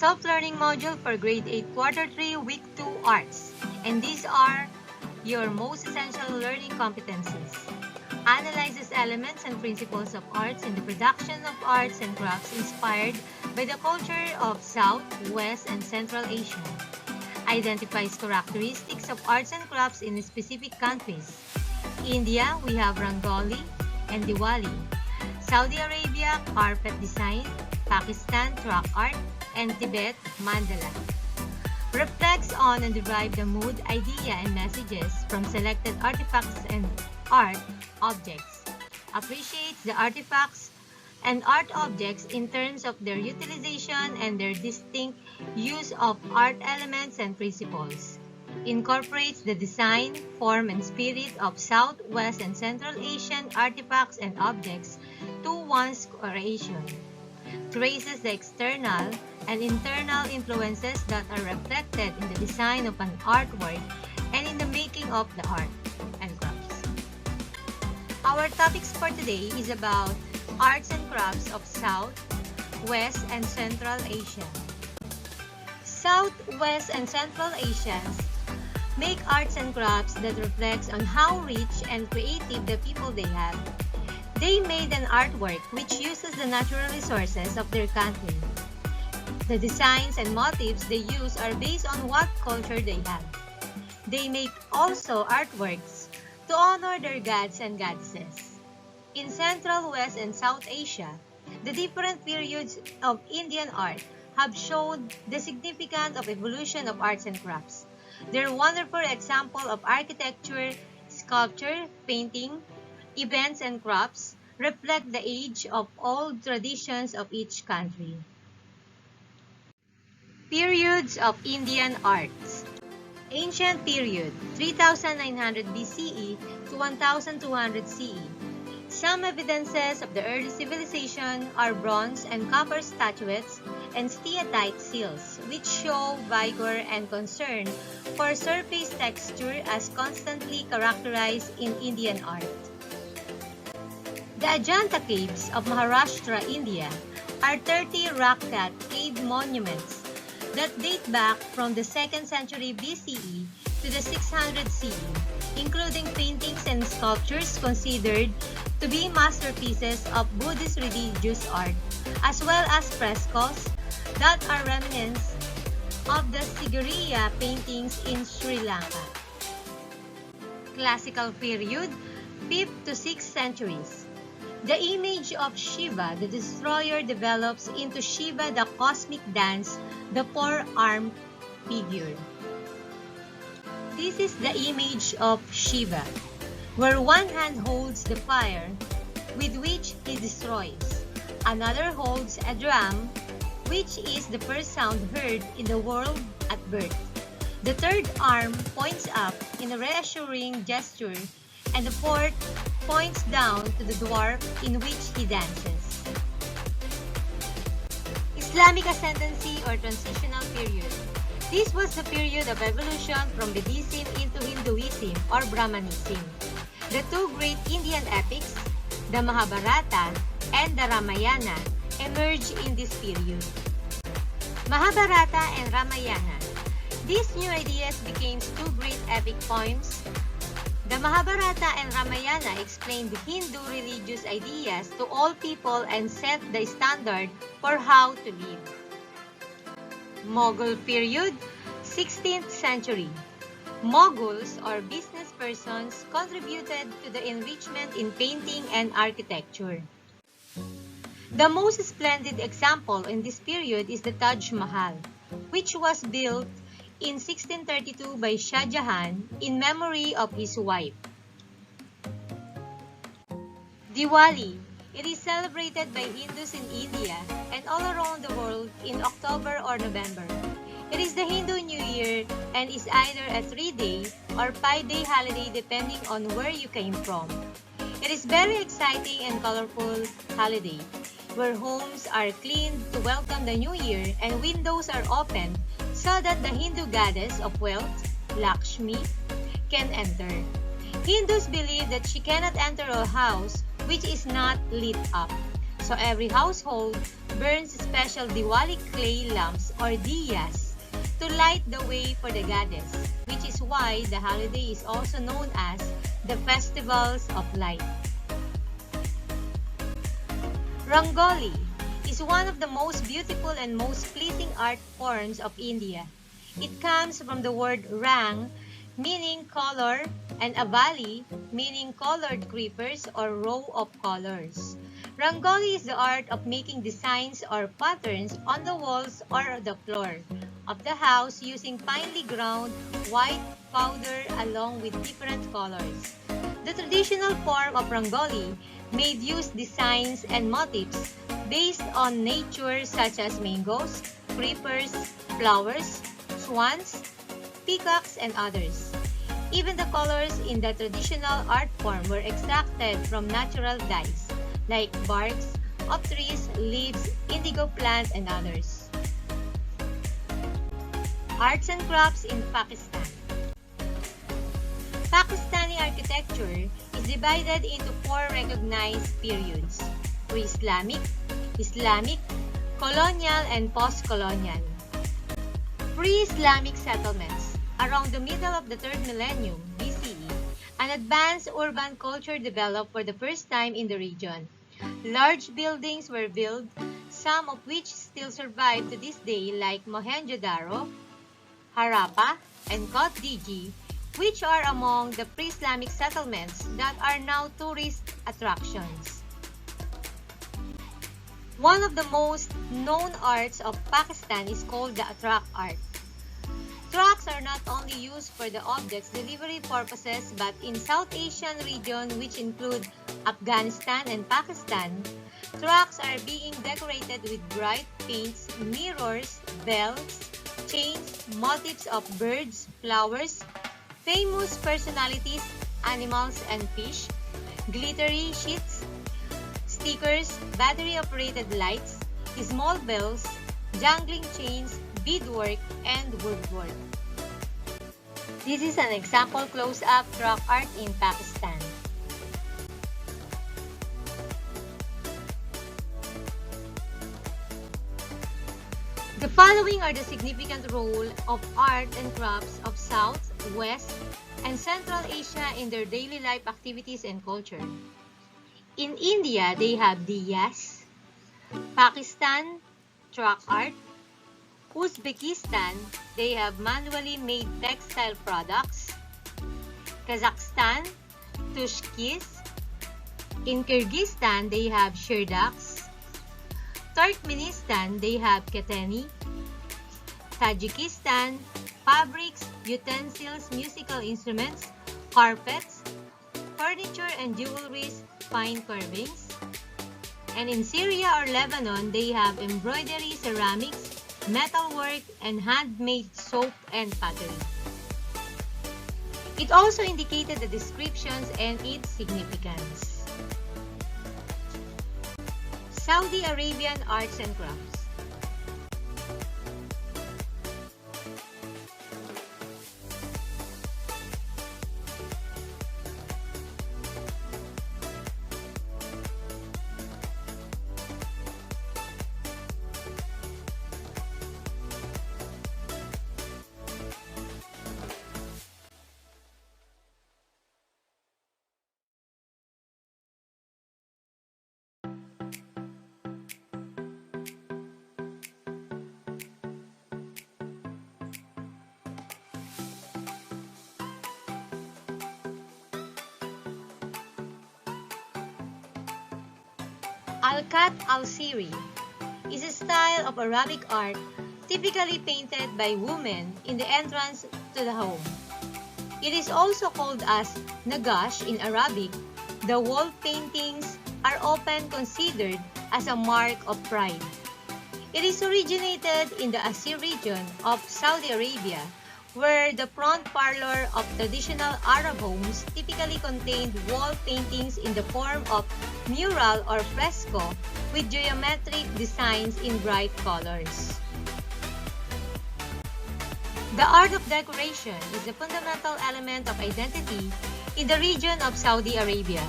self-learning module for Grade 8 Quarter 3 Week 2 Arts. And these are your most essential learning competencies. Analyzes elements and principles of arts in the production of arts and crafts inspired by the culture of South, West, and Central Asia. Identifies characteristics of arts and crafts in specific countries. India, we have Rangoli and Diwali. Saudi Arabia, carpet design. Pakistan, track art. And Tibet, mandala. Reflects on and derive the mood, idea, and messages from selected artifacts and art objects. Appreciates the artifacts and art objects in terms of their utilization and their distinct use of art elements and principles. Incorporates the design, form, and spirit of South, West, and Central Asian artifacts and objects to one's creation. Traces the external and internal influences that are reflected in the design of an artwork and in the making of the art and crafts. Our topics for today is about arts and crafts of South, West, and Central Asia. South, West, and Central Asians make arts and crafts that reflects on how rich and creative the people they have. They made an artwork which uses the natural resources of their country. The designs and motifs they use are based on what culture they have. They make also artworks to honor their gods and goddesses. In Central, West, and South Asia, the different periods of Indian art have shown the significance of evolution of arts and crafts. They're wonderful example of architecture, sculpture, painting, events, and crafts reflect the age of old traditions of each country. Periods of Indian arts. Ancient period, 3900 BCE to 1200 CE. Some evidences of the early civilization are bronze and copper statuettes and steatite seals, which show vigor and concern for surface texture as constantly characterized in Indian art. The Ajanta caves of Maharashtra, India, are 30 rock-cut cave monuments that date back from the 2nd century BCE to the 600 CE, including paintings and sculptures considered to be masterpieces of Buddhist religious art, as well as frescoes that are remnants of the Sigiriya paintings in Sri Lanka. Classical period, 5th to 6th centuries. The image of Shiva, the destroyer, develops into Shiva, the cosmic dance, the four-armed figure. This is the image of Shiva, where one hand holds the fire with which he destroys. Another holds a drum, which is the first sound heard in the world at birth. The third arm points up in a reassuring gesture, and the fourth points down to the dwarf in which he dances. Islamic ascendancy or transitional period. This was the period of evolution from Buddhism into Hinduism or Brahmanism. The two great Indian epics, the Mahabharata and the Ramayana, emerged in this period. Mahabharata and Ramayana. These new ideas became two great epic poems. The Mahabharata and Ramayana explained Hindu religious ideas to all people and set the standard for how to live. Mughal period, 16th century. Moguls or business persons contributed to the enrichment in painting and architecture. The most splendid example in this period is the Taj Mahal, which was built in 1632 by Shah Jahan in memory of his wife. Diwali. It is celebrated by Hindus in India and all around the world in October or November. It is the Hindu New Year and is either a 3-day or 5-day holiday depending on where you came from. It is very exciting and colorful holiday where homes are cleaned to welcome the new year and windows are opened so that the Hindu goddess of wealth, Lakshmi, can enter. Hindus believe that she cannot enter a house which is not lit up. So every household burns special Diwali clay lamps or diyas to light the way for the goddess, which is why the holiday is also known as the Festivals of Light. Rangoli is one of the most beautiful and most pleasing art forms of India. It comes from the word rang, meaning color, and avali, meaning colored creepers or row of colors. Rangoli is the art of making designs or patterns on the walls or the floor of the house using finely ground white powder along with different colors. The traditional form of Rangoli made use designs and motifs based on nature such as mangoes, creepers, flowers, swans, peacocks, and others. Even the colors in the traditional art form were extracted from natural dyes, like barks of trees, leaves, indigo plants, and others. Arts and crafts in Pakistan. Pakistani architecture is divided into four recognized periods: pre-Islamic, Islamic, colonial, and post-colonial. Pre-Islamic settlements. Around the middle of the 3rd millennium BCE, an advanced urban culture developed for the first time in the region. Large buildings were built, some of which still survive to this day, like Mohenjo-daro, Harappa, and Kot Diji, which are among the pre-Islamic settlements that are now tourist attractions. One of the most known arts of Pakistan is called the Atrak art. Trucks are not only used for the object's delivery purposes but in South Asian region, which include Afghanistan and Pakistan, trucks are being decorated with bright paints, mirrors, bells, chains, motifs of birds, flowers, famous personalities, animals and fish, glittery sheets, stickers, battery-operated lights, small bells, jangling chains, beadwork, and woodwork. This is an example close-up truck art in Pakistan. The following are the significant role of art and crafts of South, West, and Central Asia in their daily life activities and culture. In India, they have diyas. Pakistan, truck art. Uzbekistan, they have manually made textile products. Kazakhstan, tushkis. In Kyrgyzstan, they have shirdaks. Turkmenistan, they have keteni. Tajikistan, fabrics, utensils, musical instruments, carpets, furniture and jewelry, fine carvings. And in Syria or Lebanon, they have embroidery, ceramics, metalwork, and handmade soap and pottery. It also indicated the descriptions and its significance. Saudi Arabian arts and crafts. Al-Khat al-Siri is a style of Arabic art typically painted by women in the entrance to the home. It is also called as nagash in Arabic. The wall paintings are often considered as a mark of pride. It is originated in the Asir region of Saudi Arabia, where the front parlor of traditional Arab homes typically contained wall paintings in the form of mural or fresco with geometric designs in bright colors. The art of decoration is a fundamental element of identity in the region of Saudi Arabia.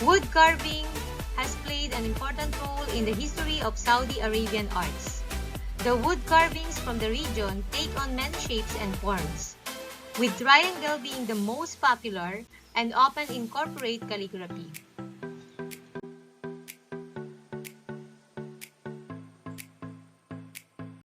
Wood carving, has played an important role in the history of Saudi Arabian arts. The wood carvings from the region take on many shapes and forms, with triangle being the most popular and often incorporate calligraphy.